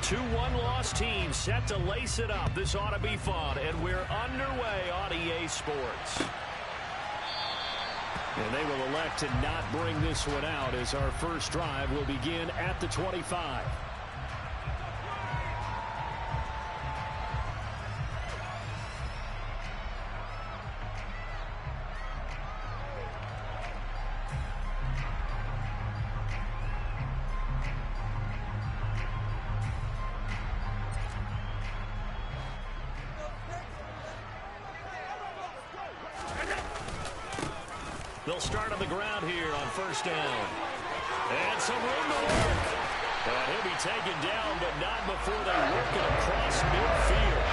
Two one-loss teams set to lace it up. This ought to be fun, and we're underway on EA Sports. And they will elect to not bring this one out as our first drive will begin at the 25. They'll start on the ground here on first down. And some room to work. And he'll be taken down, but not before they work it across midfield.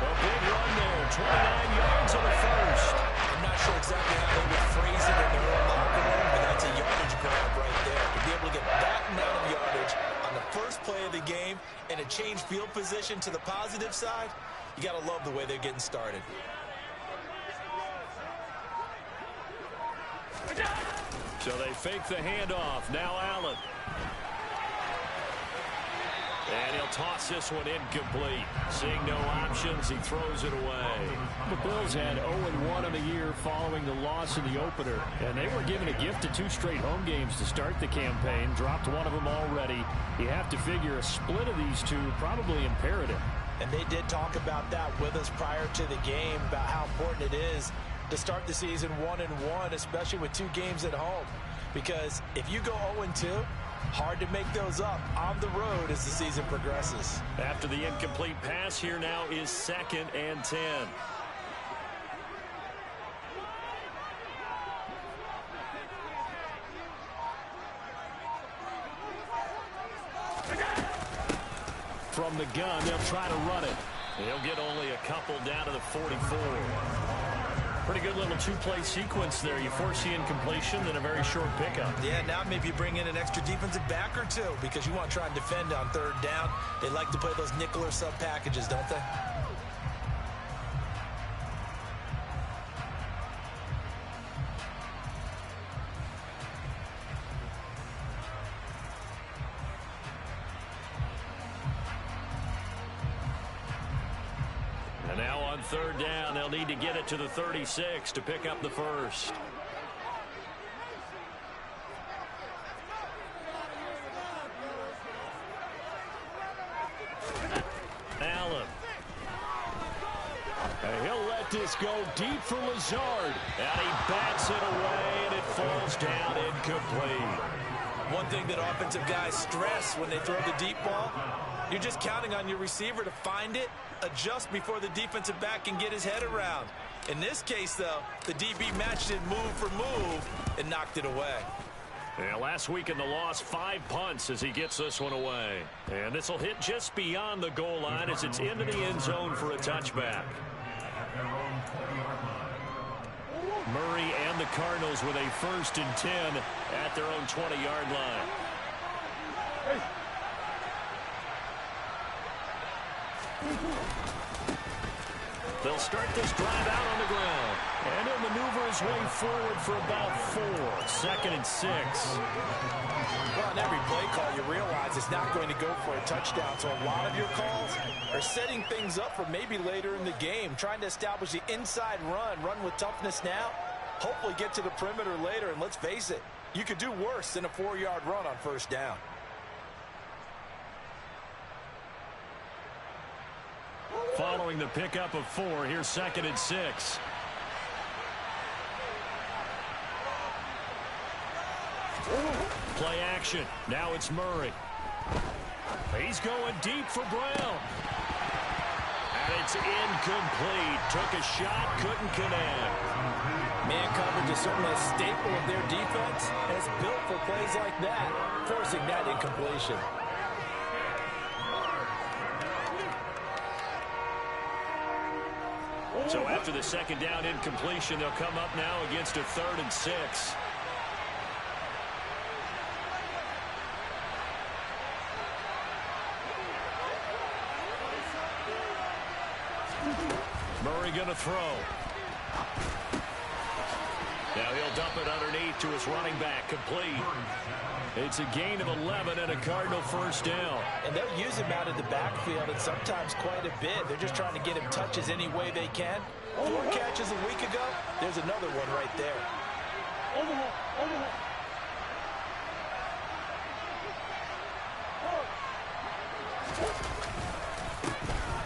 A big run there, 29 yards on the first. I'm not sure exactly how they would phrase it in their own locker room, but that's a yardage grab right there. To be able to get that amount of yardage on the first play of the game and a change field position to the positive side, you got to love the way they're getting started. So they fake the handoff. Now Allen. And he'll toss this one incomplete. Seeing no options, he throws it away. The Bills had 0-1 in the year following the loss in the opener. And they were given a gift of 2 straight home games to start the campaign. Dropped one of them already. You have to figure a split of these two probably imperative. And they did talk about that with us prior to the game, about how important it is to start the season 1-1, especially with 2 games at home. Because if you go 0-2, hard to make those up on the road as the season progresses. After the incomplete pass, here now is 2nd and 10. From the gun, they'll try to run it. He'll get only a couple down to the 44. Pretty good little 2-play sequence there. You force the incompletion, then a very short pickup. Yeah, now maybe you bring in an extra defensive back or 2 because you want to try and defend on 3rd down. They like to play those nickel or sub packages, don't they? And now on 3rd down, they'll need to get it to the 36 to pick up the first. Allen. And he'll let this go deep for Lazard. And he bats it away, and it falls down incomplete. One thing that offensive guys stress when they throw the deep ball, you're just counting on your receiver to find it, adjust before the defensive back can get his head around. In this case, though, the DB matched it move for move and knocked it away. Yeah, last week in the loss, 5 punts as he gets this one away. And this will hit just beyond the goal line as it's into the end zone for a touchback. Murray and the Cardinals with a 1st and 10 at their own 20-yard line. They'll start this drive out on the ground. And he'll maneuver his way forward for about 4. 2nd and 6. Well, on every play call, you realize it's not going to go for a touchdown. So a lot of your calls are setting things up for maybe later in the game, trying to establish the inside run with toughness now, hopefully get to the perimeter later. And let's face it, you could do worse than a 4-yard run on 1st down. Following the pickup of 4, here's 2nd and 6. Play action. Now it's Murray. He's going deep for Brown. And it's incomplete. Took a shot, couldn't connect. Man coverage is certainly a staple of their defense, and it's built for plays like that, forcing that incompletion. So after the 2nd down incompletion, they'll come up now against a 3rd and 6. Murray going to throw. Now he'll dump it underneath to his running back, complete. It's a gain of 11 and a Cardinal first down. And they'll use him out in the backfield, and sometimes quite a bit. They're just trying to get him touches any way they can. 4 catches a week ago. There's another one right there.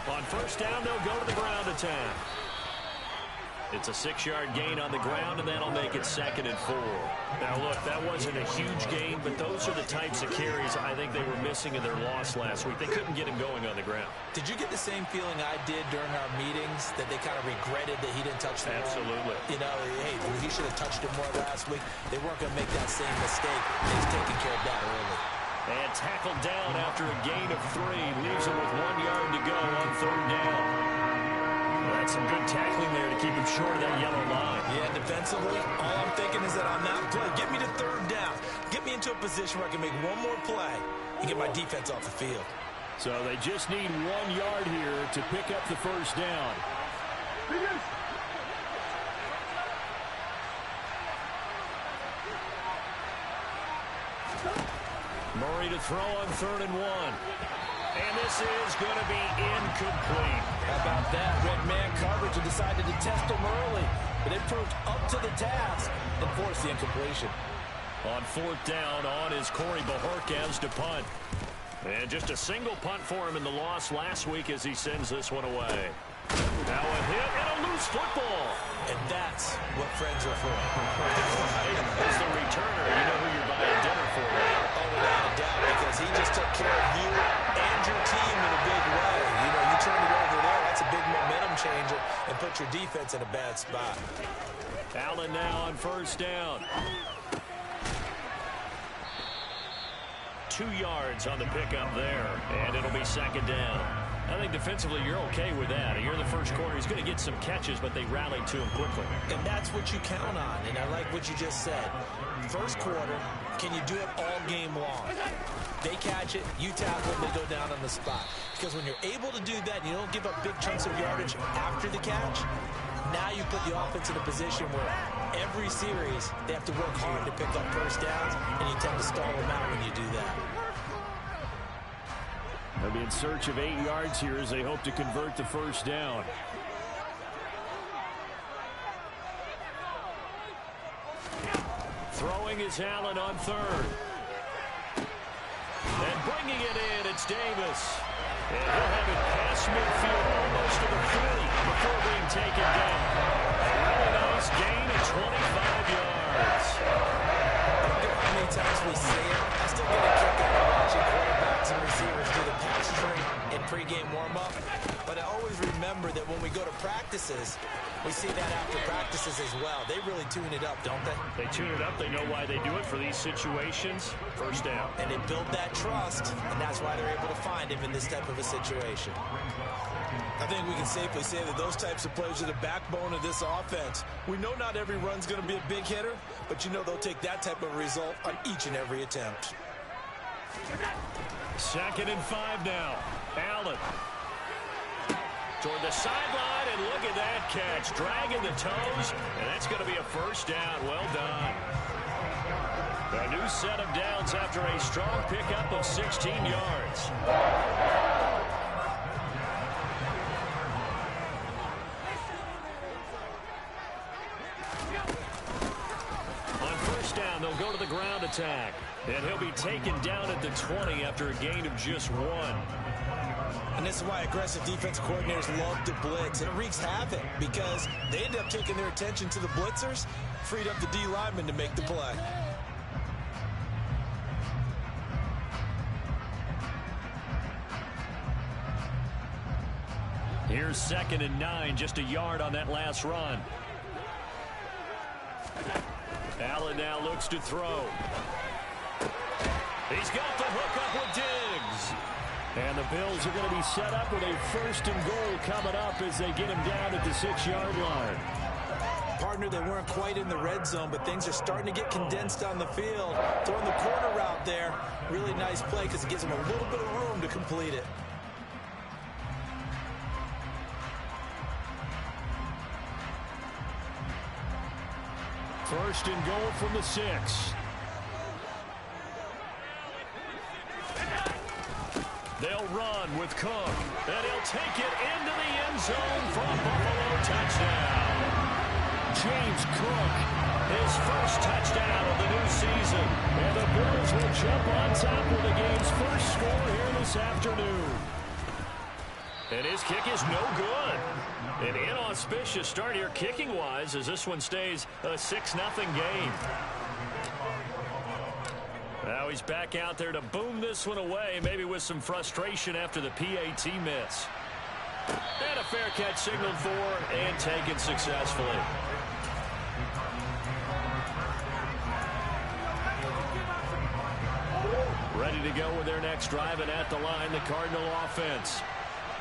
On first down, they'll go to the ground attack. It's a 6-yard gain on the ground, and that'll make it 2nd and 4. Now, look, that wasn't a huge gain, but those are the types of carries I think they were missing in their loss last week. They couldn't get him going on the ground. Did you get the same feeling I did during our meetings, that they kind of regretted that he didn't touch the ball? Absolutely. You know, hey, he should have touched it more last week. They weren't going to make that same mistake. He's taking care of that early. And tackled down after a gain of 3. Leaves him with 1 yard to go on 3rd down. That's some good tackling there to keep him short of that yellow line. Yeah, defensively, all I'm thinking is that on that play, get me to 3rd down. Get me into a position where I can make one more play and get my defense off the field. So they just need 1 yard here to pick up the first down. Murray to throw on 3rd and 1. And this is going to be incomplete. How about that? Red man coverage and decided to test him early. But it proved up to the task and forced the incompletion. On 4th down, on is Corey Bojorquez to punt. And just a single punt for him in the loss last week as he sends this one away. Now a hit and a loose football. And that's what friends are for. As the returner, you know who you're buying dinner for. Oh, without a doubt, because he just took care of you and your team in a big way. You know, you turn it over there, that's a big momentum changer and put your defense in a bad spot. Allen now on first down. 2 yards on the pickup there, and it'll be 2nd down. I think defensively you're okay with that. You're the first quarter. He's going to get some catches, but they rallied to him quickly. And that's what you count on, and I like what you just said. First quarter, can you do it all game long? They catch it, you tackle them, they go down on the spot. Because when you're able to do that and you don't give up big chunks of yardage after the catch, now you put the offense in a position where every series they have to work hard to pick up first downs, and you tend to stall them out when you do that. They'll be in search of 8 yards here as they hope to convert the first down. Throwing is Allen on 3rd. And bringing it in, it's Davis. And he'll have it past midfield, almost to the 30 before being taken down. A really nice gain of 25 yards. I don't care how many times we say it, I still get a kick out of watching quarterbacks and receivers do the pass tree in pregame warm-up. But I always remember that when we go to practices, we see that after practices as well. They really tune it up, don't they? They tune it up. They know why they do it for these situations. First down. And they build that trust, and that's why they're able to find him in this type of a situation. I think we can safely say that those types of plays are the backbone of this offense. We know not every run's going to be a big hitter, but you know they'll take that type of result on each and every attempt. 2nd and 5 now. Allen toward the sideline, and look at that catch. Dragging the toes, and that's going to be a first down. Well done. A new set of downs after a strong pickup of 16 yards. On first down, they'll go to the ground attack. And he'll be taken down at the 20 after a gain of just 1. And this is why aggressive defense coordinators love to blitz. And it wreaks havoc because they end up taking their attention to the blitzers, freed up the D lineman to make the play. Here's 2nd and 9, just a yard on that last run. Allen now looks to throw. He's got the hook up with Diggs. And the Bills are going to be set up with a 1st and goal coming up as they get him down at the 6-yard line. Partner, they weren't quite in the red zone, but things are starting to get condensed on the field. Throwing the corner route there, really nice play because it gives them a little bit of room to complete it. First and goal from the 6. They'll run with Cook, and he'll take it into the end zone for a Buffalo touchdown. James Cook, his first touchdown of the new season. And the Bills will jump on top with the game's first score here this afternoon. And his kick is no good. An inauspicious start here kicking-wise as this one stays a 6-0 game. Now he's back out there to boom this one away, maybe with some frustration after the PAT miss. And a fair catch signaled for and taken successfully. Ready to go with their next drive, and at the line, the Cardinal offense.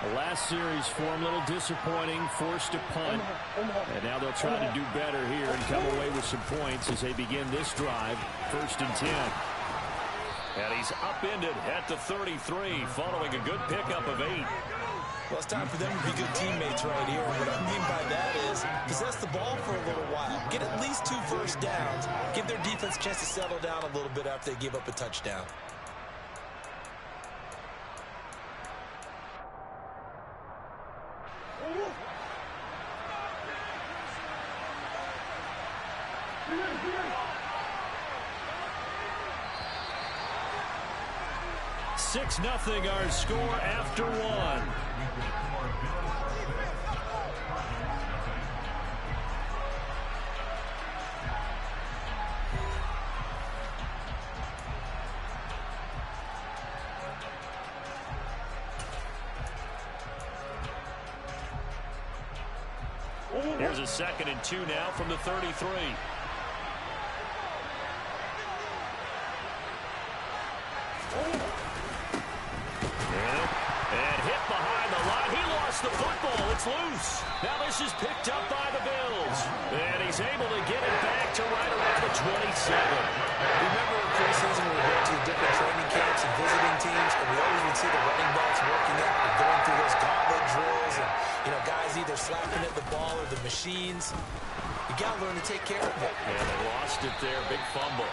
The last series for him, a little disappointing, forced to punt. And now they'll try to do better here and come away with some points as they begin this drive, 1st and 10. And he's upended at the 33, following a good pickup of 8. Well, it's time for them to be good teammates right here. What I mean by that is possess the ball for a little while. Get at least 2 first downs. Give their defense a chance to settle down a little bit after they give up a touchdown. Six nothing our score after 1. Here's a 2nd and 2 now from the 33. And hit behind the line. He lost the football. It's loose. Now this is picked up by the Bills. And he's able to get it back to right around the 27. Remember in preseason when we went to the different training camps and visiting teams, and we always would see the running backs working out and going through those gauntlet drills, and guys either slapping at the ball or the machines. You got to learn to take care of it. And they lost it there. Big fumble.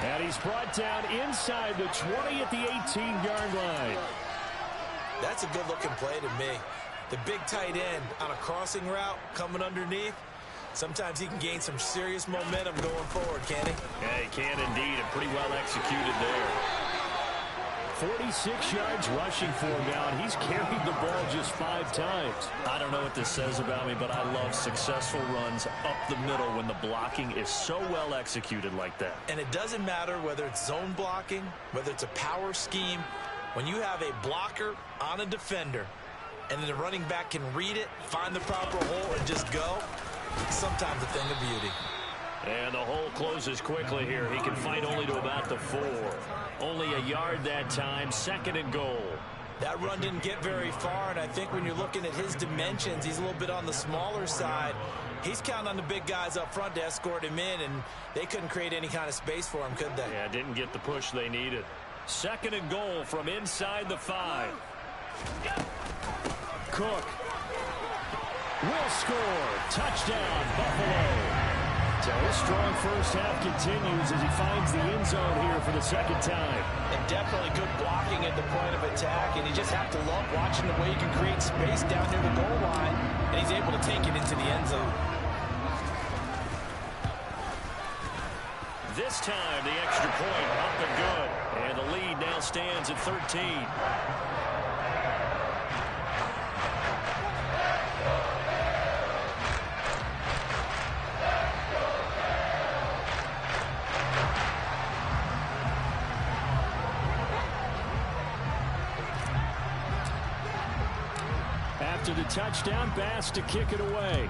And he's brought down inside the 20 at the 18-yard line. That's a good-looking play to me. The big tight end on a crossing route coming underneath. Sometimes he can gain some serious momentum going forward, can he? Yeah, he can indeed, and pretty well executed there. 46 yards rushing for him now, and he's carried the ball just 5 times. I don't know what this says about me, but I love successful runs up the middle when the blocking is so well executed like that. And it doesn't matter whether it's zone blocking, whether it's a power scheme. When you have a blocker on a defender, and then the running back can read it, find the proper hole, and just go, it's sometimes a thing of beauty. And the hole closes quickly here. He can fight only to about the 4. Only a yard that time, 2nd and goal. That run didn't get very far, and I think when you're looking at his dimensions, he's a little bit on the smaller side. He's counting on the big guys up front to escort him in, and they couldn't create any kind of space for him, could they? Yeah, didn't get the push they needed. 2nd and goal from inside the 5. Cook will score. Touchdown, Buffalo. So his strong first half continues as he finds the end zone here for the 2nd time. And definitely good blocking at the point of attack, and you just have to love watching the way you can create space down near the goal line, and he's able to take it into the end zone. This time, the extra point up and good. And the lead now stands at 13. After the touchdown, Bass to kick it away.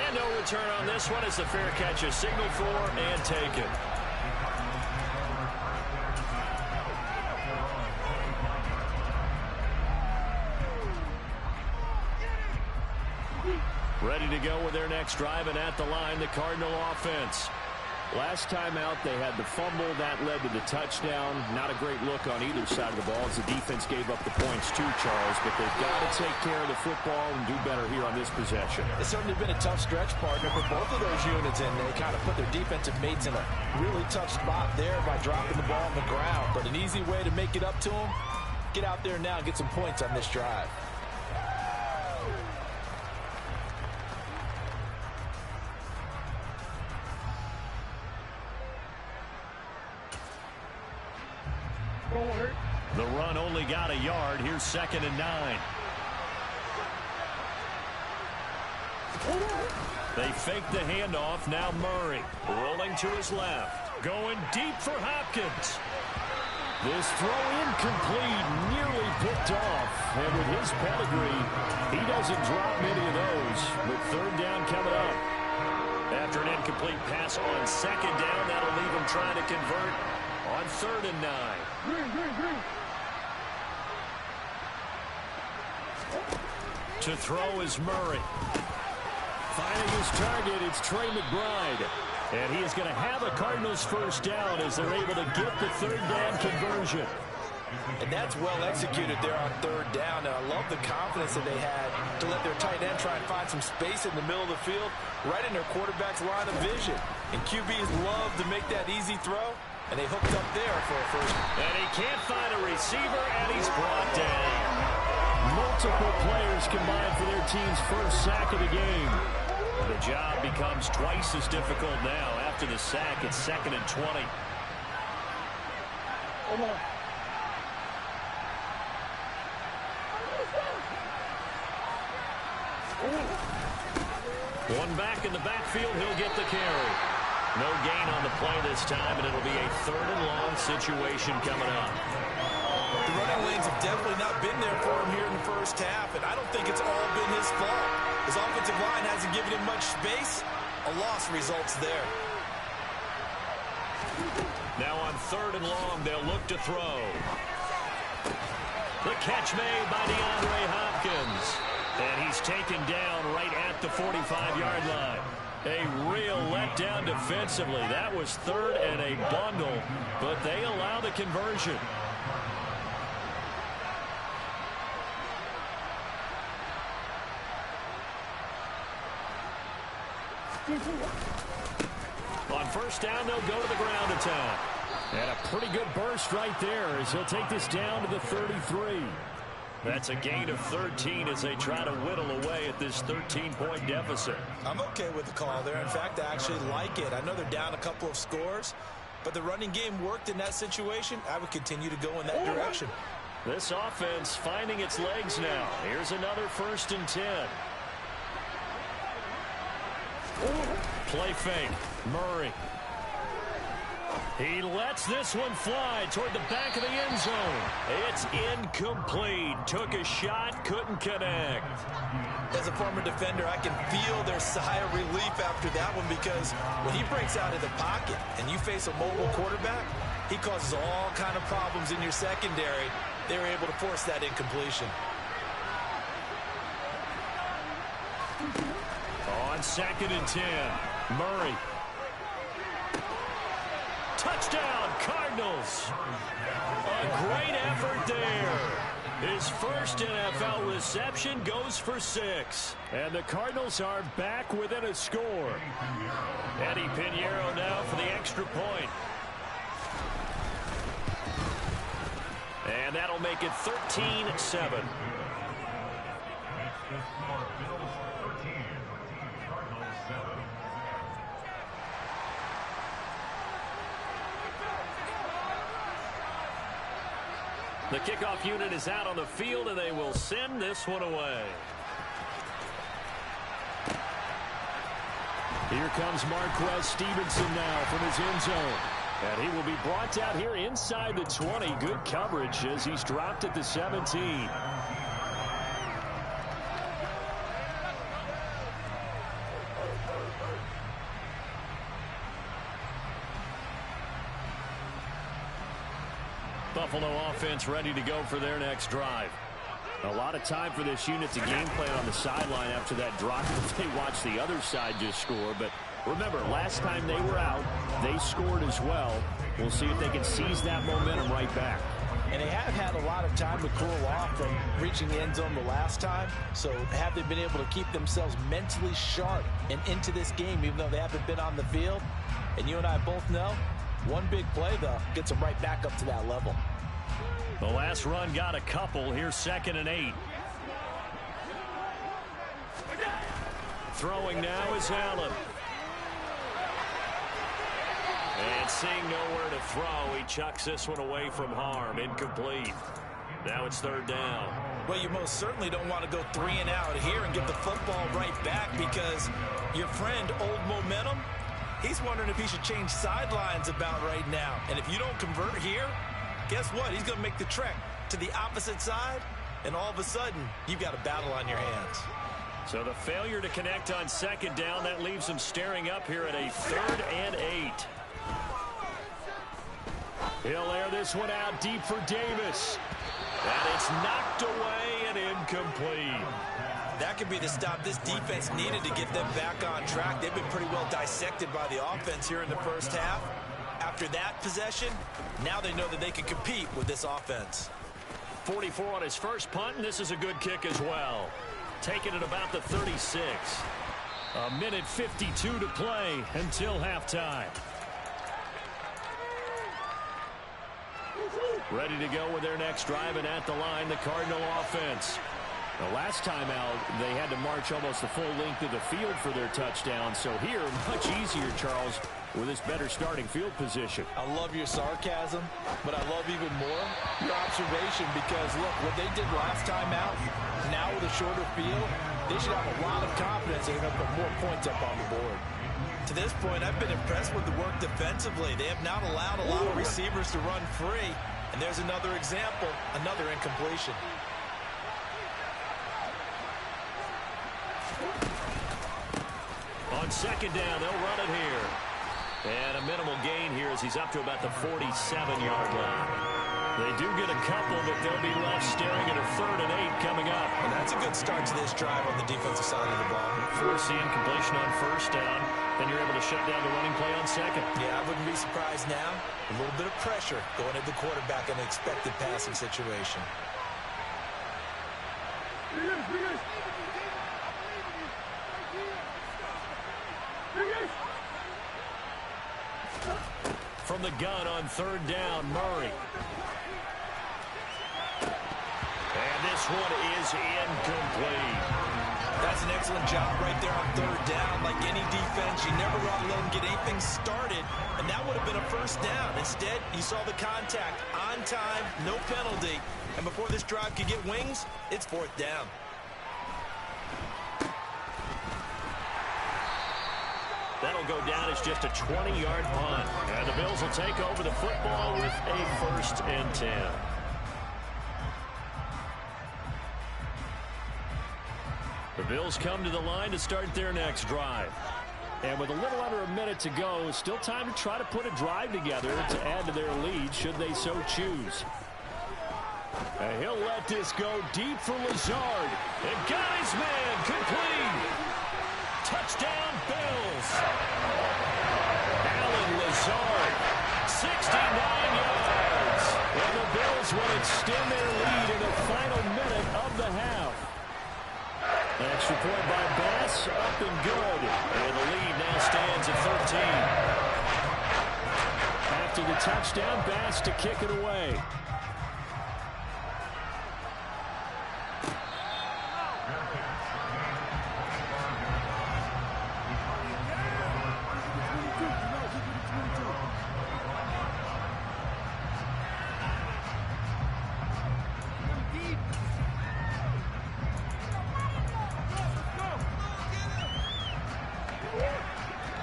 And no return on this one as the fair catch is signaled for and taken. Ready to go with their next drive, and at the line, the Cardinal offense. Last time out, they had the fumble. That led to the touchdown. Not a great look on either side of the ball as the defense gave up the points too, Charles. But they've got to take care of the football and do better here on this possession. It's certainly been a tough stretch, partner, for both of those units, and they kind of put their defensive mates in a really tough spot there by dropping the ball on the ground. But an easy way to make it up to them, get out there now and get some points on this drive. The run only got a yard. Here's 2nd and 9. They fake the handoff. Now Murray rolling to his left. Going deep for Hopkins. This throw incomplete, nearly picked off. And with his pedigree, he doesn't drop many of those. With 3rd down coming up. After an incomplete pass on 2nd down, that'll leave him trying to convert on 3rd and 9. To throw is Murray. Finding his target, it's Trey McBride. And he is going to have a Cardinals 1st down as they're able to get the 3rd down conversion. And that's well executed there on 3rd down. And I love the confidence that they had to let their tight end try and find some space in the middle of the field, right in their quarterback's line of vision. And QBs love to make that easy throw. And they hooked up there for a 1st. And he can't find a receiver, and he's brought down. Multiple players combined for their team's 1st sack of the game. The job becomes twice as difficult now. After the sack, it's 2nd and 20. One back in the backfield, he'll get the carry. No gain on the play this time, and it'll be a 3rd and long situation coming up. The running lanes have definitely not been there for him here in the 1st half, and I don't think it's all been his fault. His offensive line hasn't given him much space. A loss results there. Now on 3rd and long, they'll look to throw. The catch made by DeAndre Hopkins. And he's taken down right at the 45-yard line. A real letdown defensively. That was 3rd and a bundle, but they allow the conversion. On 1st down, they'll go to the ground attack. And a pretty good burst right there as he'll take this down to the 33. That's a gain of 13 as they try to whittle away at this 13-point deficit. I'm okay with the call there. In fact, I actually like it. I know they're down a couple of scores, but the running game worked in that situation. I would continue to go in that direction. This offense finding its legs now. Here's another 1st and 10. Play fake. Murray. He lets this one fly toward the back of the end zone. It's incomplete. Took a shot, couldn't connect. As a former defender, I can feel their sigh of relief after that one, because when he breaks out of the pocket and you face a mobile quarterback, he causes all kind of problems in your secondary. They were able to force that incompletion. On 2nd and 10, Murray. Touchdown, Cardinals. A great effort there. His 1st NFL reception goes for 6. And the Cardinals are back within a score. Eddie Pinheiro now for the extra point. And that'll make it 13-7. The kickoff unit is out on the field, and they will send this one away. Here comes Marquez Stevenson now from his end zone. And he will be brought out here inside the 20. Good coverage as he's dropped at the 17. Buffalo offense ready to go for their next drive. A lot of time for this unit to game plan on the sideline after that drop. They watch the other side just score, but Remember, last time they were out, they scored as well. We'll see if they can seize that momentum right back. And they have had a lot of time to cool off from reaching the end zone the last time. So have they been able to keep themselves mentally sharp and into this game, even though they haven't been on the field? And you and I both know, one big play, though, gets them right back up to that level. The last run got a couple. Here's 2nd and 8. Throwing now is Allen. And seeing nowhere to throw, he chucks this one away from harm. Incomplete. Now it's 3rd down. Well, you most certainly don't want to go 3 and out here and give the football right back, because your friend, Old Momentum, he's wondering if he should change sidelines about right now. And if you don't convert here, guess what? He's going to make the trek to the opposite side, and all of a sudden, you've got a battle on your hands. So the failure to connect on 2nd down, that leaves him staring up here at a 3rd and 8. He'll air this one out deep for Davis. And it's knocked away and incomplete. That could be the stop this defense needed to get them back on track. They've been pretty well dissected by the offense here in the first half. After that possession, now they know that they can compete with this offense. 44 on his first punt, and this is a good kick as well. Taking it about the 36. A minute 52 to play until halftime. Ready to go with their next drive, and at the line, the Cardinal offense. The last time out, they had to march almost the full length of the field for their touchdown. So here, much easier, Charles, with this better starting field position. I love your sarcasm, but I love even more your observation, because, look, what they did last time out, now with a shorter field, they should have a lot of confidence they're going to put more points up on the board. To this point, I've been impressed with the work defensively. They have not allowed a lot of receivers to run free. And there's another example, another incompletion. On 2nd down, they'll run it here. And a minimal gain here as he's up to about the 47-yard line. They do get a couple, but they'll be left staring at a 3rd and 8 coming up. And that's a good start to this drive on the defensive side of the ball. Force the incompletion on 1st down. Then you're able to shut down the running play on 2nd. Yeah, I wouldn't be surprised now. A little bit of pressure going at the quarterback in an expected passing situation. From the gun on 3rd down, Murray. And this one is incomplete. That's an excellent job right there on 3rd down. Like any defense, you never want to let them get anything started, and that would have been a 1st down. Instead, you saw the contact on time, no penalty, and before this drive could get wings, it's 4th down. That'll go down as just a 20-yard punt. And the Bills will take over the football with a 1st and 10. The Bills come to the line to start their next drive. And with a little under a minute to go, still time to try to put a drive together to add to their lead should they so choose. And he'll let this go deep for Lazard. And got his man complete. Touchdown, Bills. Alan Lazard, 69 yards. And the Bills will extend their lead in the final minute of the half. Extra point by Bass, up and good. And the lead now stands at 13. After the touchdown, Bass to kick it away.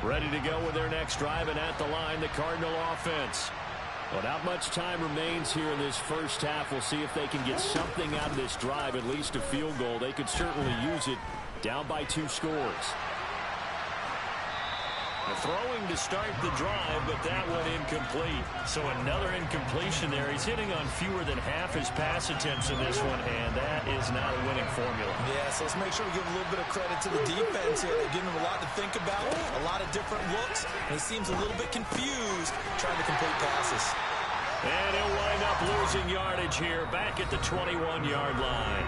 Ready to go with their next drive, and at the line, the Cardinal offense. Well, not much time remains here in this first half. We'll see if they can get something out of this drive, at least a field goal. They could certainly use it down by 2 scores. Throwing to start the drive, but that one incomplete. So another incompletion there. He's hitting on fewer than half his pass attempts in this one, and that is not a winning formula. Yeah, so let's make sure we give a little bit of credit to the defense here. They're giving him a lot to think about, a lot of different looks, and he seems a little bit confused trying to complete passes. And he'll wind up losing yardage here back at the 21-yard line.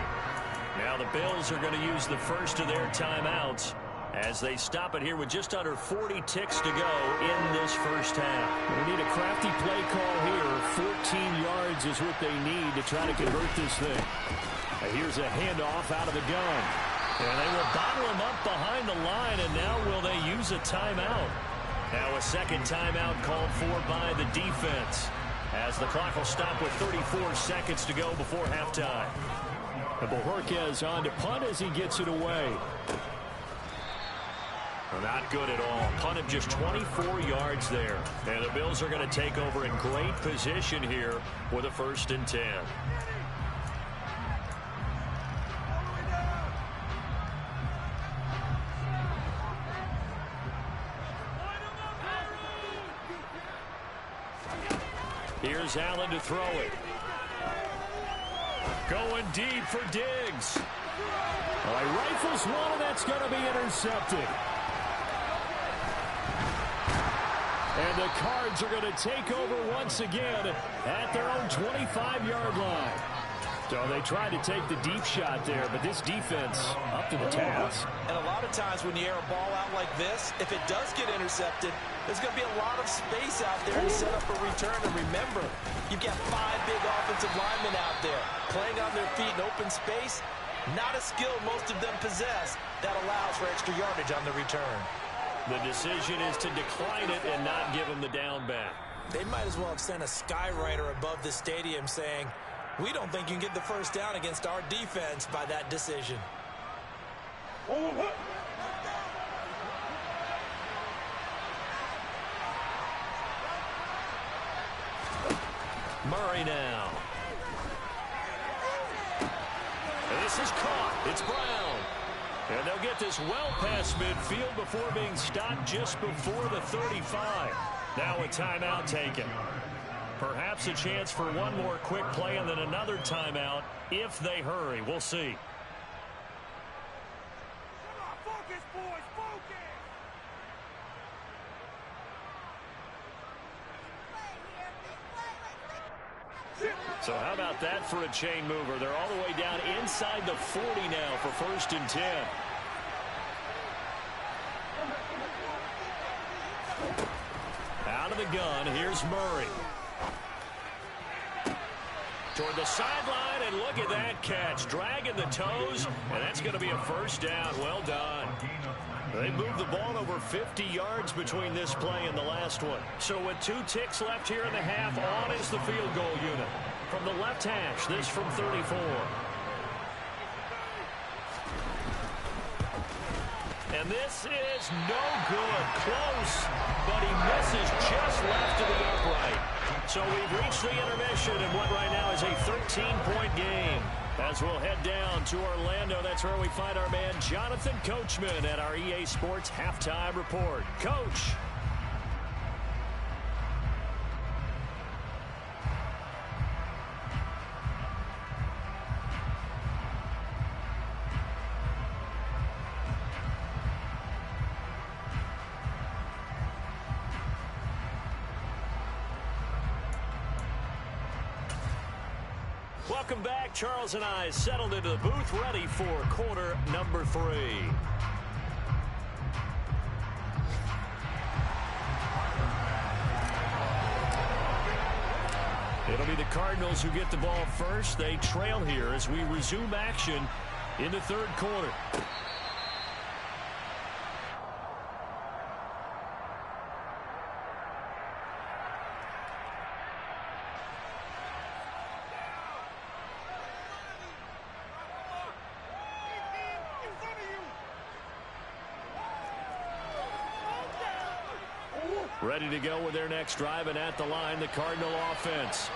Now the Bills are going to use the first of their timeouts as they stop it here with just under 40 ticks to go in this first half. They need a crafty play call here. 14 yards is what they need to try to convert this thing. Here's a handoff out of the gun. And they will bottle him up behind the line, and now will they use a timeout? Now a second timeout called for by the defense, as the clock will stop with 34 seconds to go before halftime. Bojorquez on to punt as he gets it away. Not good at all. Punt of just 24 yards there. And the Bills are going to take over in great position here with a 1st and 10. Here's Allen to throw it. Going deep for Diggs. All right, rifles one, and that's going to be intercepted. And the Cards are going to take over once again at their own 25-yard line. So they tried to take the deep shot there, but this defense up to the task. And a lot of times when you air a ball out like this, if it does get intercepted, there's going to be a lot of space out there to set up a return. And remember, you've got 5 big offensive linemen out there playing on their feet in open space. Not a skill most of them possess that allows for extra yardage on the return. The decision is to decline it and not give him the down back. They might as well have sent a skywriter above the stadium saying, we don't think you can get the first down against our defense by that decision. Murray now. And this is caught. It's Brown. And they'll get this well past midfield before being stopped just before the 35. Now a timeout taken. Perhaps a chance for one more quick play and then another timeout if they hurry. We'll see. Focus, boys, focus! So how about that for a chain mover? They're all the way down inside the 40 now for 1st and 10. Out of the gun, here's Murray. Toward the sideline, and look at that catch. Dragging the toes, and that's going to be a 1st down. Well done. They moved the ball over 50 yards between this play and the last one. So with 2 ticks left here in the half, on is the field goal unit. From the left hash, this from 34. And this is no good. Close, but he misses just left of the upright. So we've reached the intermission in what right now is a 13-point game. As we'll head down to Orlando, that's where we find our man Jonathan Coachman at our EA Sports Halftime Report. Coach. Welcome back. Charles and I settled into the booth, ready for quarter number 3. It'll be the Cardinals who get the ball first. They trail here as we resume action in the 3rd quarter. Ready to go with their next drive, and at the line, the Cardinal offense.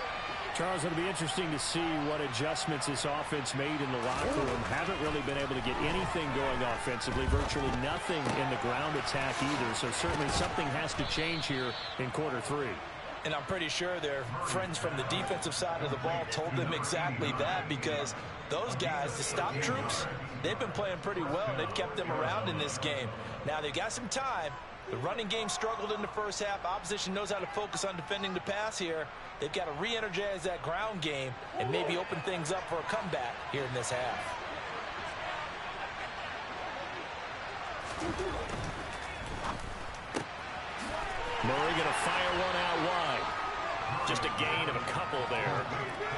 Charles, it'll be interesting to see what adjustments this offense made in the locker room. Haven't really been able to get anything going offensively, virtually nothing in the ground attack either. So certainly something has to change here in quarter three. And I'm pretty sure their friends from the defensive side of the ball told them exactly that, because those guys, the stop troops, they've been playing pretty well. They've kept them around in this game. Now they've got some time. The running game struggled in the first half. Opposition knows how to focus on defending the pass here. They've got to re-energize that ground game and maybe open things up for a comeback here in this half. Murray going to fire one out wide. Just a gain of a couple there.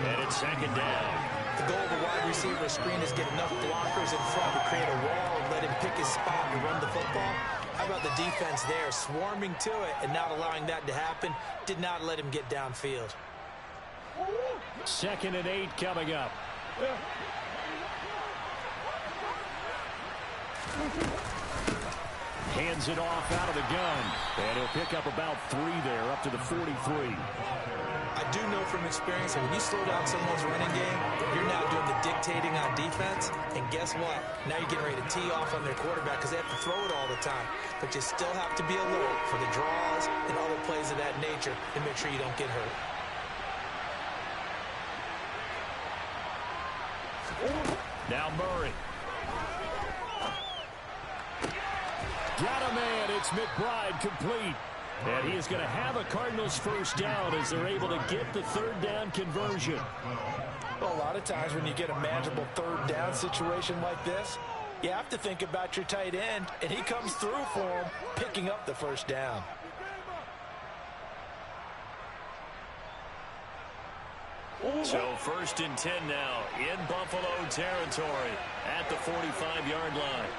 And it's second down. The goal of a wide receiver screen is get enough blockers in front to create a wall and let him pick his spot and run the football. How about the defense there, swarming to it and not allowing that to happen? Did not let him get downfield. 2nd and 8 coming up. Hands it off out of the gun. And he'll pick up about 3 there, up to the 43. I do know from experience that when you slow down someone's running game, you're now doing the dictating on defense. And guess what? Now you're getting ready to tee off on their quarterback because they have to throw it all the time. But you still have to be alert for the draws and other plays of that nature to make sure you don't get hurt. Now Murray. Got a man. It's McBride complete. And he is going to have a Cardinals first down as they're able to get the 3rd down conversion. Well, a lot of times when you get a manageable 3rd down situation like this, you have to think about your tight end, and he comes through for him, picking up the 1st down. So 1st and 10 now in Buffalo territory at the 45-yard line.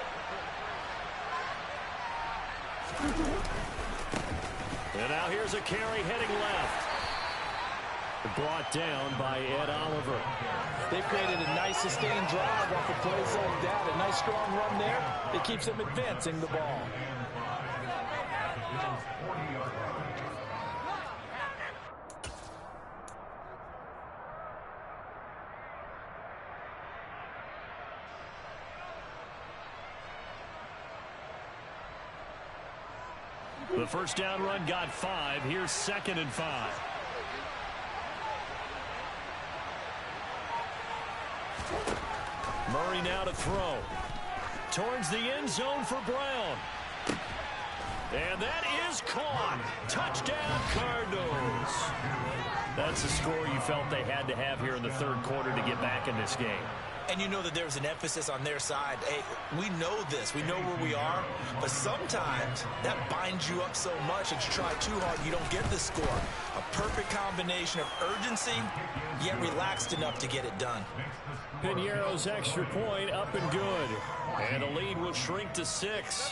And now here's a carry heading left. Brought down by Ed Oliver. They've created a nice sustained drive off of plays like that. A nice strong run there that keeps them advancing the ball. The 1st down run got 5. Here's 2nd and 5. Murray now to throw. Towards the end zone for Brown. And that is caught. Touchdown, Cardinals. That's the score you felt they had to have here in the 3rd quarter to get back in this game. And you know that there's an emphasis on their side. Hey, we know this. We know where we are. But sometimes that binds you up so much that you try too hard, you don't get the score. A perfect combination of urgency, yet relaxed enough to get it done. Piñeiro's extra point up and good. And the lead will shrink to 6.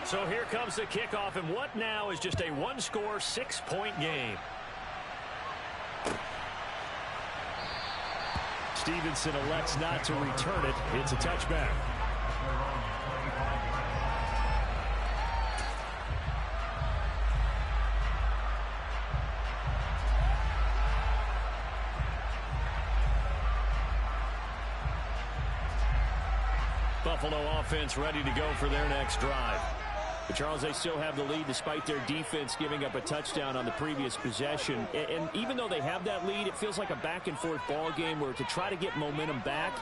So here comes the kickoff, and what now is just a one-score, 6-point game. Stevenson elects not to return it. It's a touchback. Buffalo offense ready to go for their next drive. But Charles, they still have the lead despite their defense giving up a touchdown on the previous possession. And even though they have that lead, it feels like a back-and-forth ball game where to try to get momentum back,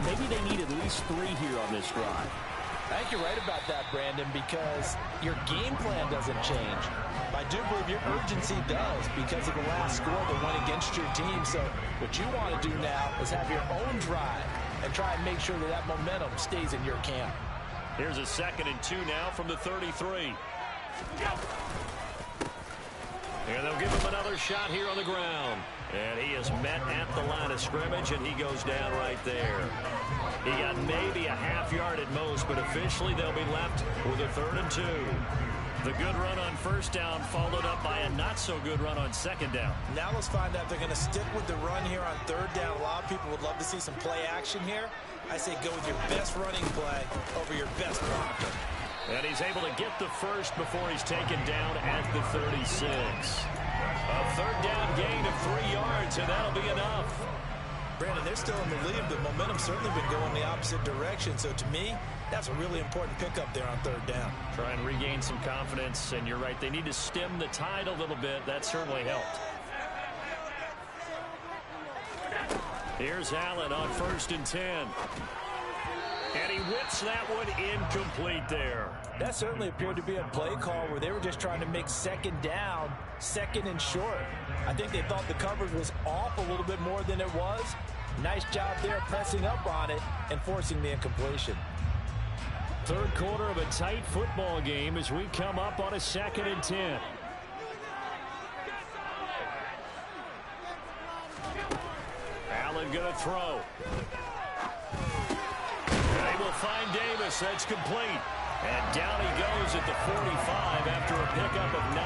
maybe they need at least 3 here on this drive. I think you're right about that, Brandon, because your game plan doesn't change. I do believe your urgency does because of the last score that went against your team. So what you want to do now is have your own drive and try and make sure that that momentum stays in your camp. Here's a 2nd and 2 now from the 33. And they'll give him another shot here on the ground. And he is met at the line of scrimmage, and he goes down right there. He got maybe a half yard at most, but officially they'll be left with a 3rd and 2. The good run on first down followed up by a not-so-good run on second down. Now let's find out if they're going to stick with the run here on third down. A lot of people would love to see some play action here. I say go with your best running play over your best blocker. And he's able to get the first before he's taken down at the 36. A third down gain of 3 yards, and that'll be enough. Brandon, they're still in the lead. The momentum's certainly been going the opposite direction. So to me, that's a really important pickup there on third down. Try and regain some confidence, and you're right. They need to stem the tide a little bit. That certainly helped. Here's Allen on 1st and 10. And he whips that one incomplete there. That certainly appeared to be a play call where they were just trying to make second down, second and short. I think they thought the coverage was off a little bit more than it was. Nice job there pressing up on it and forcing the incompletion. Third quarter of a tight football game as we come up on a 2nd and 10. Allen going to throw. They will find Davis. That's complete. And down he goes at the 45 after a pickup of 9.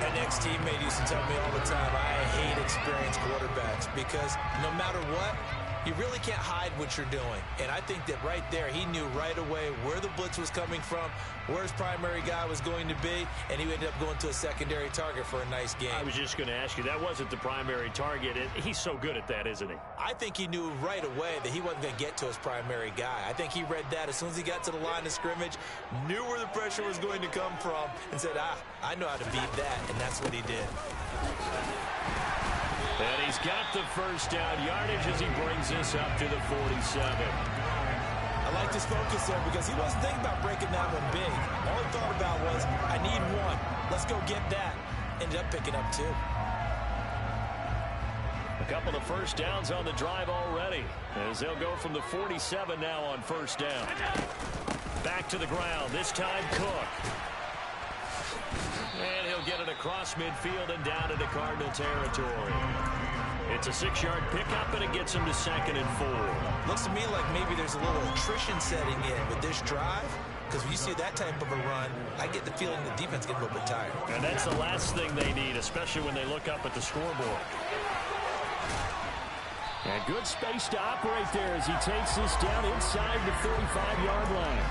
An ex-teammate used to tell me all the time, I hate experienced quarterbacks because no matter what, you really can't hide what you're doing. And I think that right there, he knew right away where the blitz was coming from, where his primary guy was going to be, and he ended up going to a secondary target for a nice game. I was just going to ask you, that wasn't the primary target. He's so good at that, isn't he? I think he knew right away that he wasn't going to get to his primary guy. I think he read that as soon as he got to the line of scrimmage, knew where the pressure was going to come from, and said, I know how to beat that, and that's what he did. And he's got the first down yardage as he brings this up to the 47. I liked his focus there because he wasn't thinking about breaking that one big. All he thought about was, I need one. Let's go get that. Ended up picking up 2. A couple of first downs on the drive already as they'll go from the 47 now on first down. Back to the ground, this time Cook. And he'll get it across midfield and down into Cardinal territory. It's a 6-yard pickup, and it gets him to 2nd and 4. Looks to me like maybe there's a little attrition setting in with this drive. Because when you see that type of a run, I get the feeling the defense gets a little bit tired. And that's the last thing they need, especially when they look up at the scoreboard. And good space to operate there as he takes this down inside the 35-yard line.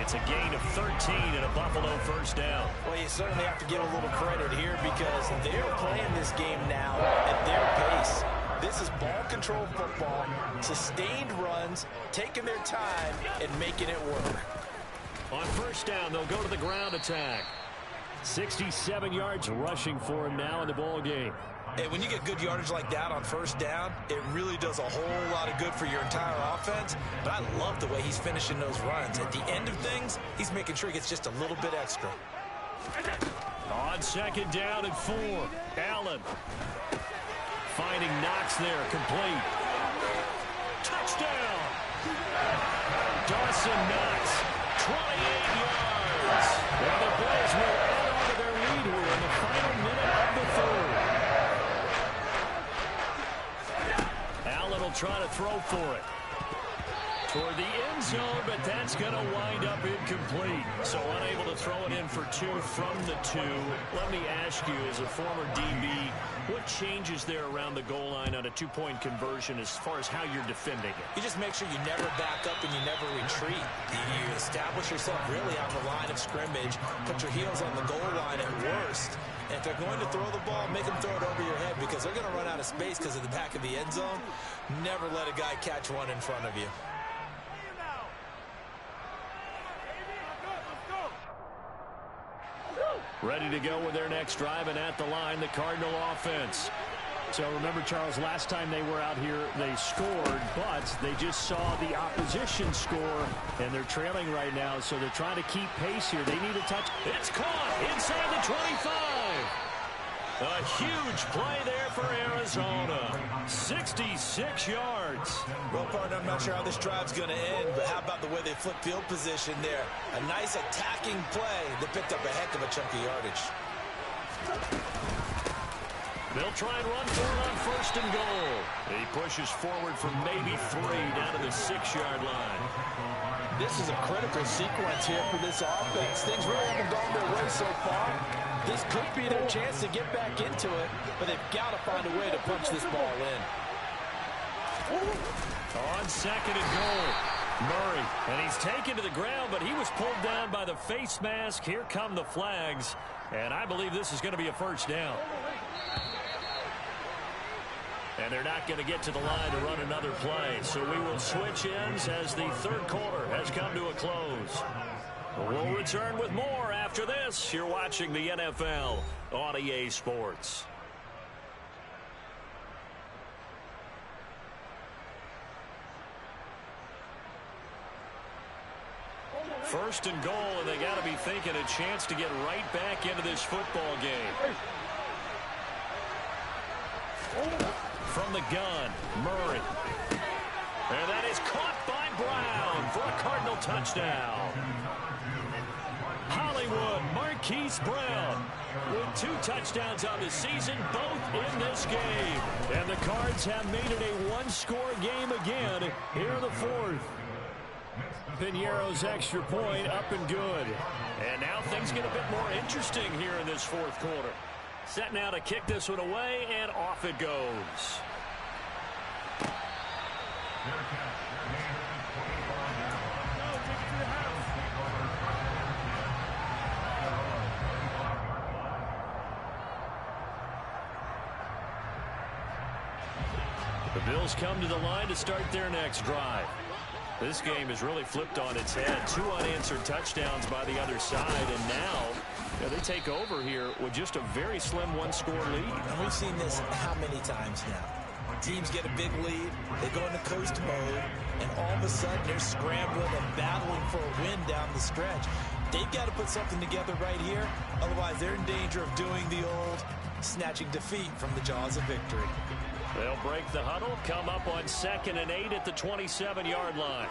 It's a gain of 13 and a Buffalo first down. Well, you certainly have to give a little credit here because they're playing this game now at their pace. This is ball control football, sustained runs, taking their time and making it work. On first down, they'll go to the ground attack. 67 yards rushing for him now in the ball game. And when you get good yardage like that on first down, it really does a whole lot of good for your entire offense. But I love the way he's finishing those runs. At the end of things, he's making sure he gets just a little bit extra. On second down and 4, Allen finding Knox there, complete. Touchdown! Dawson Knox, 28 yards. And the Bills will add on to their lead here in the final minute of the third. Allen will try to throw for it. Toward the end zone, but that's going to wind up incomplete. So unable to throw it in for 2 from the 2. Let me ask you, as a former DB, what changes there around the goal line on a 2-point conversion as far as how you're defending it? You just make sure you never back up and you never retreat. You establish yourself really on the line of scrimmage, put your heels on the goal line at worst. And if they're going to throw the ball, make them throw it over your head because they're going to run out of space because of the back of the end zone. Never let a guy catch one in front of you. Ready to go with their next drive, and at the line, the Cardinal offense. So remember, Charles, last time they were out here, they scored, but they just saw the opposition score, and they're trailing right now, so they're trying to keep pace here. They need a touch. It's caught inside the 25. A huge play there for Arizona. 66 yards. Well, partner, I'm not sure how this drive's going to end, but how about the way they flip field position there? A nice attacking play that picked up a heck of a chunk of yardage. They'll try and run for it on first and goal. He pushes forward for maybe 3 down to the 6-yard line. This is a critical sequence here for this offense. Things really haven't gone their way so far. This could be their chance to get back into it, but they've got to find a way to punch this ball in. On second and goal, Murray. And he's taken to the ground, but he was pulled down by the face mask. Here come the flags, and I believe this is going to be a first down. And they're not going to get to the line to run another play. So we will switch ends as the third quarter has come to a close. We'll return with more after this. You're watching the NFL on EA Sports. First and goal, and they got to be thinking a chance to get right back into this football game. From the gun, Murray. And that is caught by Brown for a Cardinal touchdown. Hollywood Marquise Brown with 2 touchdowns on the season, both in this game. And the Cards have made it a one-score game again here in the fourth. Piñeiro's extra point up and good. And now things get a bit more interesting here in this fourth quarter. Set now to kick this one away, and off it goes. The Bills come to the line to start their next drive. This game is really flipped on its head. 2 unanswered touchdowns by the other side, and now they take over here with just a very slim one-score lead. And we've seen this how many times now? Teams get a big lead, they go into coast mode, and all of a sudden they're scrambling and battling for a win down the stretch. They've got to put something together right here, otherwise they're in danger of doing the old snatching defeat from the jaws of victory. They'll break the huddle, come up on 2nd and 8 at the 27-yard line.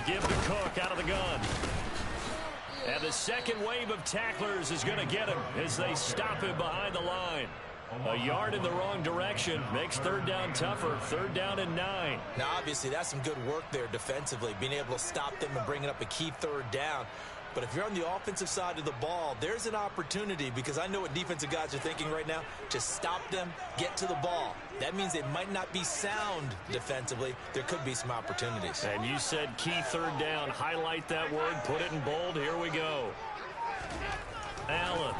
Give to Cook out of the gun. And the second wave of tacklers is going to get him as they stop him behind the line. A yard in the wrong direction makes third down tougher. 3rd down and 9. Now, obviously, that's some good work there defensively, being able to stop them and bringing up a key 3rd down. But if you're on the offensive side of the ball, there's an opportunity, because I know what defensive guys are thinking right now, to stop them, get to the ball. That means they might not be sound defensively. There could be some opportunities. And you said key 3rd down. Highlight that word. Put it in bold. Here we go. Allen.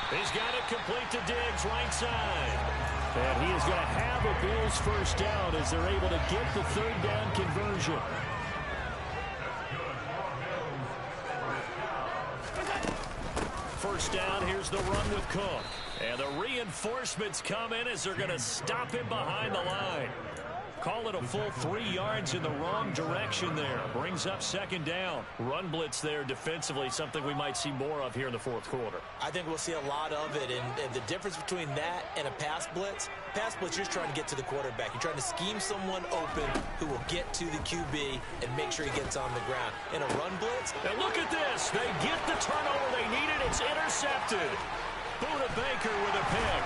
He's got it complete to Diggs, right side. And he is going to have a Bills first down as they're able to get the 3rd down conversion. First down, here's the run with Cook. And the reinforcements come in as they're going to stop him behind the line. Call it a full 3 yards in the wrong direction there. Brings up 2nd down. Run blitz there defensively, something we might see more of here in the fourth quarter. I think we'll see a lot of it. And the difference between that and a pass blitz, you're just trying to get to the quarterback. You're trying to scheme someone open who will get to the QB and make sure he gets on the ground. In a run blitz. And look at this. They get the turnover they needed. It's intercepted. Budda Baker with a pick.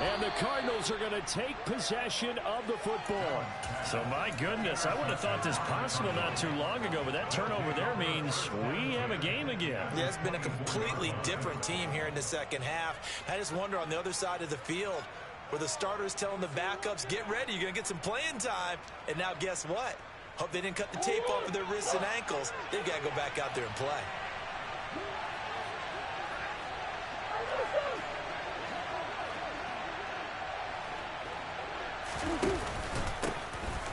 And the Cardinals are going to take possession of the football. So, my goodness, I wouldn't have thought this possible not too long ago, but that turnover there means we have a game again. Yeah, it's been a completely different team here in the second half. I just wonder on the other side of the field where the starters telling the backups, get ready, you're going to get some playing time. And now guess what? Hope they didn't cut the tape off of their wrists and ankles. They've got to go back out there and play.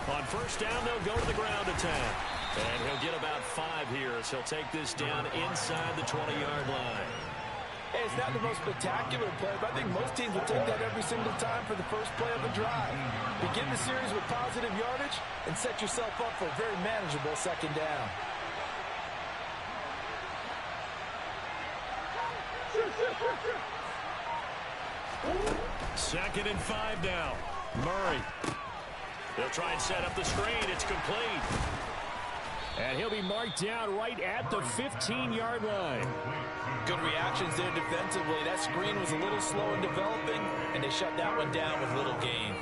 On first down, they'll go to the ground attack. And he'll get about 5 here as he'll take this down inside the 20-yard line. Hey, it's not the most spectacular play, but I think most teams will take that every single time for the first play of a drive. Begin the series with positive yardage and set yourself up for a very manageable 2nd down. Second and 5 now. Murray. They'll try and set up the screen. It's complete. And he'll be marked down right at the 15-yard line. Good reactions there defensively. That screen was a little slow in developing, and they shut that one down with little gain.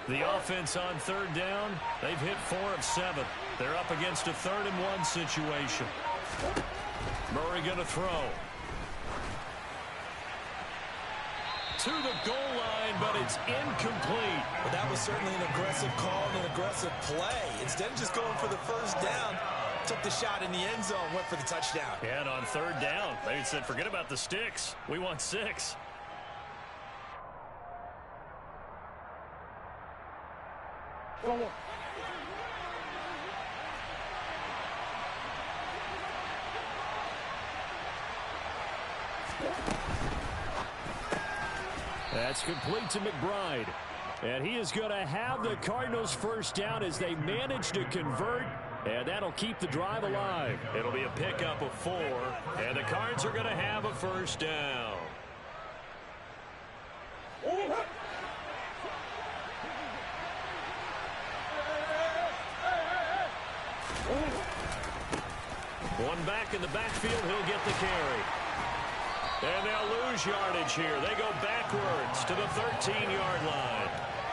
The offense on third down, they've hit 4 of 7. They're up against a 3rd-and-1 situation. Murray going to throw. To the goal line, but it's incomplete. Well, that was certainly an aggressive call and an aggressive play. Instead of just going for the first down, took the shot in the end zone, went for the touchdown. And on third down, they said, forget about the sticks. We want 6. That's complete to McBride. And he is going to have the Cardinals first down as they manage to convert. And that'll keep the drive alive. It'll be a pickup of 4. And the Cards are going to have a first down. One back in the backfield, he'll get the carry. And they'll lose yardage here. They go backwards to the 13-yard line.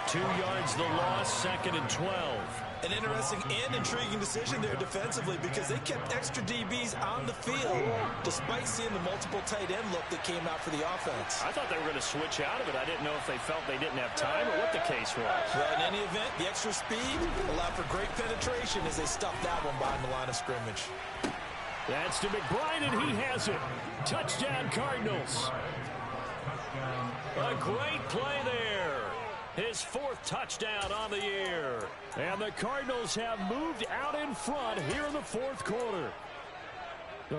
2 yards the loss, 2nd and 12. An interesting and intriguing decision there defensively because they kept extra DBs on the field despite seeing the multiple tight end look that came out for the offense. I thought they were going to switch out of it. I didn't know if they felt they didn't have time or what the case was. Well, in any event, the extra speed allowed for great penetration as they stuffed that one behind the line of scrimmage. That's to McBride, and he has it. Touchdown, Cardinals. A great play there. His 4th touchdown on the year. And the Cardinals have moved out in front here in the 4th quarter.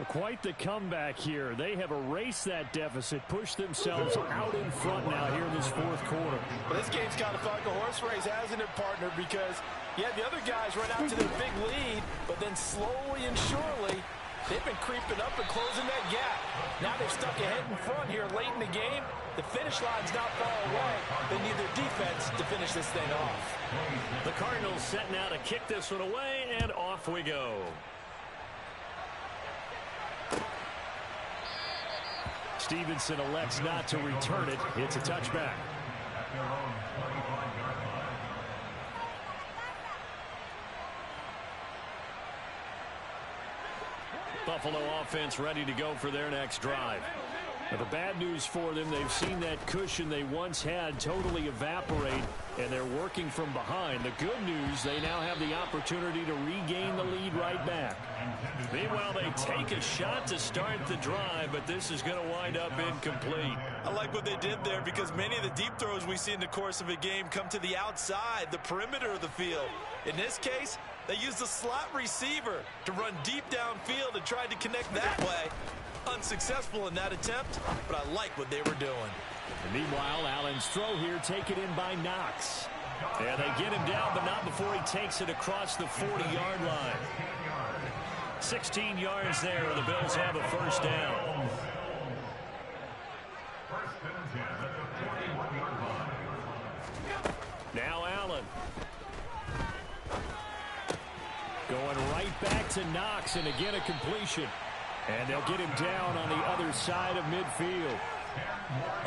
Quite the comeback here. They have erased that deficit, pushed themselves out in front now here in this 4th quarter. Well, this game's kind of felt like a horse race, hasn't it, partner? Because, yeah, the other guys run out to their big lead, but then slowly and surely, they've been creeping up and closing that gap. Now they've stuck ahead in front here late in the game. The finish line's not far away. They need their defense to finish this thing off. The Cardinals setting out to kick this one away, and off we go. Stevenson elects not to return it. It's a touchback. Buffalo offense ready to go for their next drive. Now, the bad news for them, they've seen that cushion they once had totally evaporate, and they're working from behind. The good news, they now have the opportunity to regain the lead right back. Meanwhile, they take a shot to start the drive, but this is going to wind up incomplete. I like what they did there because many of the deep throws we see in the course of a game come to the outside, the perimeter of the field. In this case, they used the slot receiver to run deep downfield and tried to connect that way. Unsuccessful in that attempt, but I like what they were doing. And meanwhile, Allen's throw here taken in by Knox. And they get him down, but not before he takes it across the 40-yard line. 16 yards there, and the Bills have a first down. Now Allen. Going right back to Knox, and again a completion. And they'll get him down on the other side of midfield.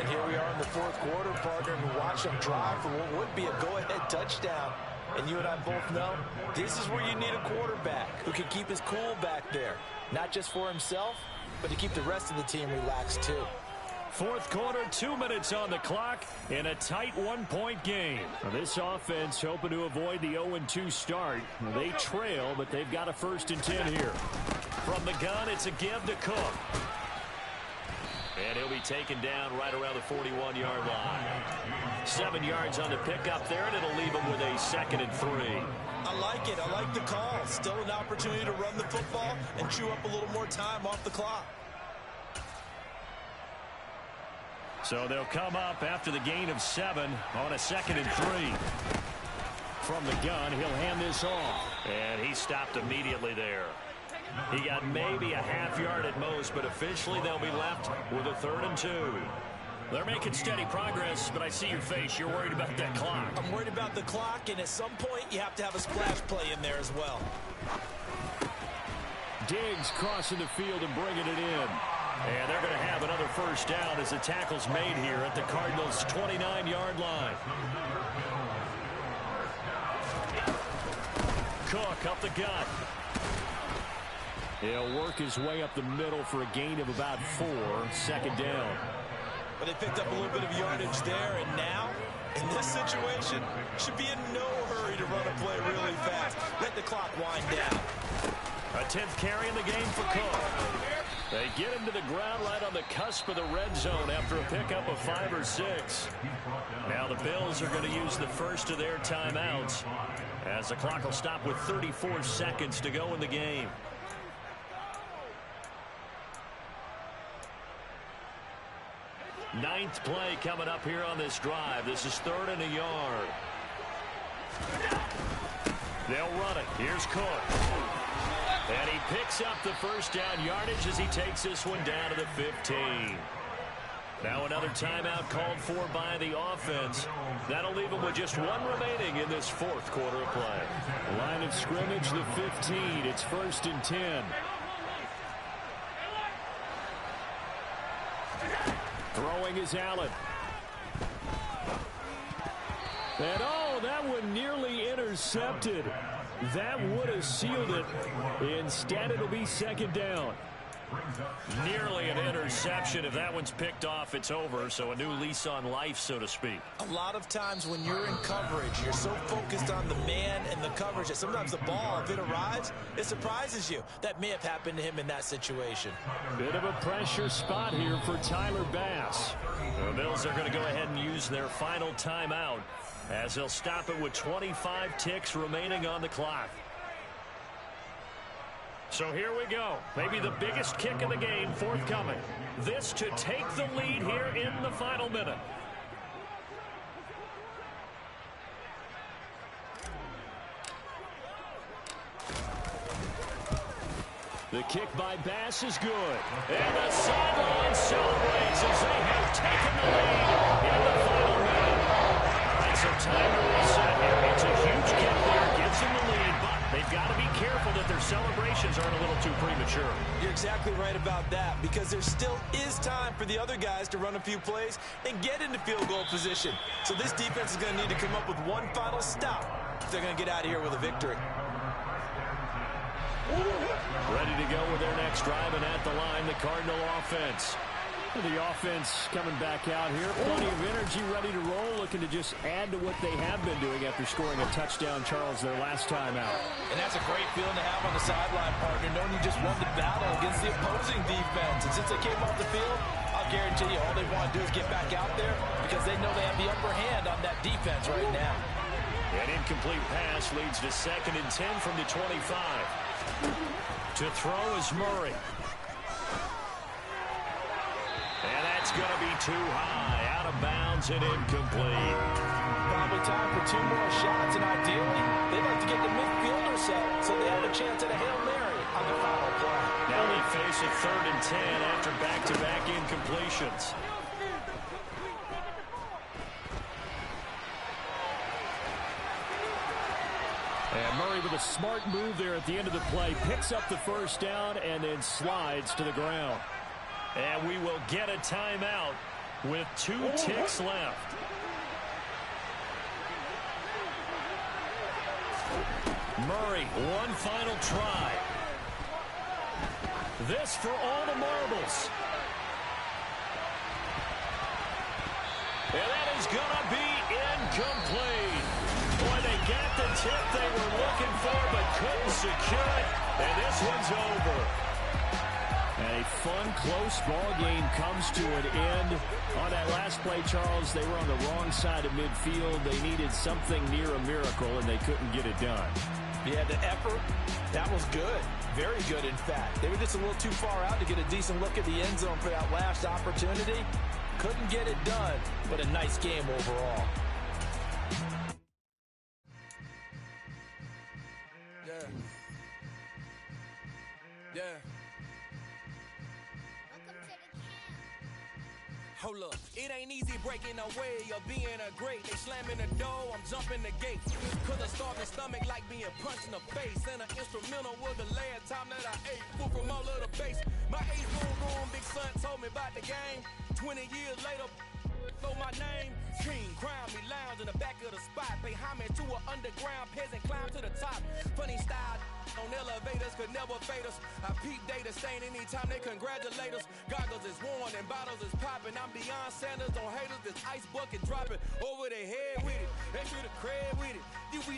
And here we are in the 4th quarter, partner, and watch them drive for what would be a go-ahead touchdown. And you and I both know this is where you need a quarterback who can keep his cool back there. Not just for himself, but to keep the rest of the team relaxed too. 4th quarter, 2 minutes on the clock in a tight 1-point game. Now, this offense hoping to avoid the 0-2 start. They trail, but they've got a 1st and 10 here. From the gun, it's a give to Cook. And he'll be taken down right around the 41-yard line. 7 yards on the pickup there, and it'll leave him with a 2nd and 3. I like it. I like the call. Still an opportunity to run the football and chew up a little more time off the clock. So they'll come up after the gain of 7 on a 2nd and 3. From the gun, he'll hand this off. And he stopped immediately there. He got maybe a half yard at most, but officially they'll be left with a 3rd and 2. They're making steady progress, but I see your face. You're worried about that clock. I'm worried about the clock, and at some point you have to have a splash play in there as well. Diggs crossing the field and bringing it in. And they're going to have another 1st down as the tackle's made here at the Cardinals' 29-yard line. Cook up the gut. He'll work his way up the middle for a gain of about 4, 2nd down. But they picked up a little bit of yardage there, and now, in this situation, should be in no hurry to run a play really fast. Let the clock wind down. A 10th carry in the game for Cook. They get him to the ground right on the cusp of the red zone after a pickup of 5 or 6. Now the Bills are going to use the first of their timeouts as the clock will stop with 34 seconds to go in the game. Ninth play coming up here on this drive. This is 3rd and a yard. They'll run it. Here's Cook. And he picks up the 1st down yardage as he takes this one down to the 15. Now another timeout called for by the offense. That'll leave them with just 1 remaining in this 4th quarter of play. Line of scrimmage, the 15. It's 1st and 10. Throwing is Allen. And oh, that one nearly intercepted. That would have sealed it. Instead, it'll be 2nd down. Nearly an interception. If that one's picked off, it's over. So a new lease on life, so to speak. A lot of times when you're in coverage, you're so focused on the man and the coverage that sometimes the ball, if it arrives, it surprises you. That may have happened to him in that situation. Bit of a pressure spot here for Tyler Bass. The Bills are going to go ahead and use their final timeout as they'll stop it with 25 ticks remaining on the clock. So here we go. Maybe the biggest kick of the game forthcoming. This to take the lead here in the final minute. The kick by Bass is good. And the sideline celebrates as they have taken the lead in the final minute. It's a time to reset here. It's a huge kick there. Gives them the lead, but they've got to be careful that their celebrations aren't a little too premature. You're exactly right about that, because there still is time for the other guys to run a few plays and get into field goal position. So this defense is going to need to come up with one final stop if they're going to get out of here with a victory. Ready to go with their next drive, and at the line, the Cardinal offense. The offense coming back out here. Plenty of energy, ready to roll, looking to just add to what they have been doing after scoring a touchdown, Charles, their last time out. And that's a great feeling to have on the sideline, partner, knowing you just won the battle against the opposing defense. And since they came off the field, I'll guarantee you all they want to do is get back out there because they know they have the upper hand on that defense right now. An incomplete pass leads to 2nd and 10 from the 25. To throw is Murray. And that's going to be too high, out of bounds and incomplete. Probably time for 2 more shots, and ideally, they'd like to get the midfield or so they have a chance at a Hail Mary on the final play. Now they face a 3rd and 10 after back-to-back incompletions. And Murray with a smart move there at the end of the play, picks up the 1st down and then slides to the ground. And we will get a timeout with 2 ticks left. Murray, one final try. This for all the marbles. And that is going to be incomplete. Boy, they got the tip they were looking for but couldn't secure it. And this one's over. A fun, close ball game comes to an end. On that last play, Charles, they were on the wrong side of midfield. They needed something near a miracle, and they couldn't get it done. Yeah, the effort, that was good. Very good, in fact. They were just a little too far out to get a decent look at the end zone for that last opportunity. Couldn't get it done, but a nice game overall. Yeah. Yeah. Hold up, it ain't easy breaking away or being a great. They slamming the door, I'm jumping the gate. Cause a starving stomach like being punched in the face. And an instrumental was the last time that I ate food from all of the base. My 8-room big son told me about the game. 20 years later, know my name. King, crown me, lounge in the back of the spot. Pay homage to an underground peasant, climb to the top. Funny style on elevators could never fade us. I peep data stain anytime they congratulate us. Goggles is worn and bottles is popping. I'm Deion Sanders on haters, this ice bucket dropping over their head with it. They should have cred with it. We